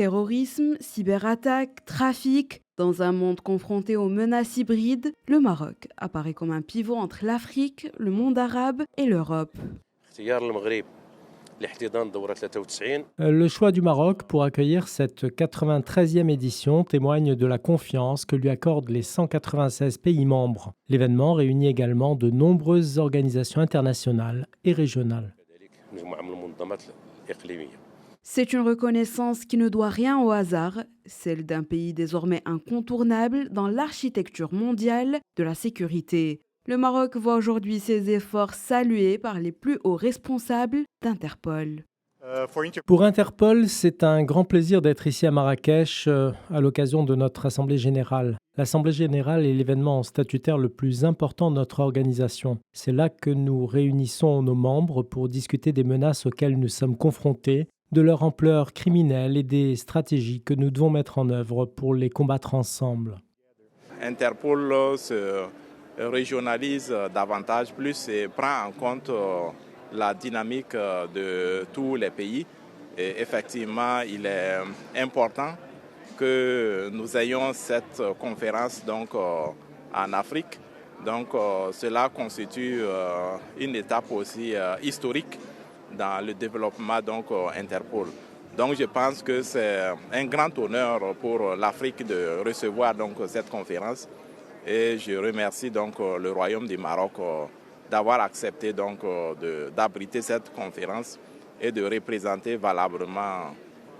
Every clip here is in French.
Terrorisme, cyberattaques, trafic. Dans un monde confronté aux menaces hybrides, le Maroc apparaît comme un pivot entre l'Afrique, le monde arabe et l'Europe. اختيار المغرب لاحتضان دورة 93. Le choix du Maroc pour accueillir cette 93e édition témoigne de la confiance que lui accordent les 196 pays membres. L'événement réunit également de nombreuses organisations internationales et régionales. كذلك مجموعة من المنظمات الإقليمية. C'est une reconnaissance qui ne doit rien au hasard, celle d'un pays désormais incontournable dans l'architecture mondiale de la sécurité. Le Maroc voit aujourd'hui ses efforts salués par les plus hauts responsables d'Interpol. Pour Interpol, c'est un grand plaisir d'être ici à Marrakech à l'occasion de notre Assemblée générale. L'Assemblée générale est l'événement statutaire le plus important de notre organisation. C'est là que nous réunissons nos membres pour discuter des menaces auxquelles nous sommes confrontés, de leur ampleur criminelle et des stratégies que nous devons mettre en œuvre pour les combattre ensemble. Interpol se régionalise davantage plus et prend en compte la dynamique de tous les pays. Et effectivement, il est important que nous ayons cette conférence en Afrique. Cela constitue une étape aussi historique dans le développement Interpol. Je pense que c'est un grand honneur pour l'Afrique de recevoir cette conférence et je remercie le Royaume du Maroc d'avoir accepté d'abriter cette conférence et de représenter valablement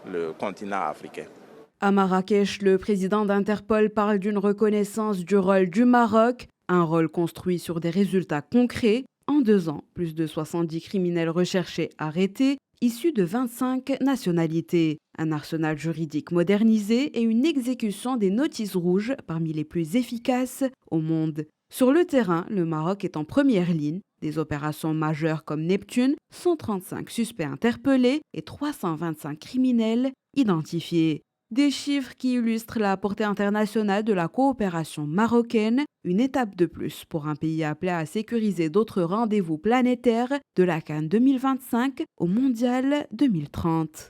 le continent africain. À Marrakech, le président d'Interpol parle d'une reconnaissance du rôle du Maroc, un rôle construit sur des résultats concrets. En 2 ans, plus de 70 criminels recherchés arrêtés, issus de 25 nationalités, un arsenal juridique modernisé et une exécution des notices rouges parmi les plus efficaces au monde. Sur le terrain, le Maroc est en première ligne. Des opérations majeures comme Neptune, 135 suspects interpellés et 325 criminels identifiés. Des chiffres qui illustrent la portée internationale de la coopération marocaine, une étape de plus pour un pays appelé à sécuriser d'autres rendez-vous planétaires de la CAN 2025 au Mondial 2030.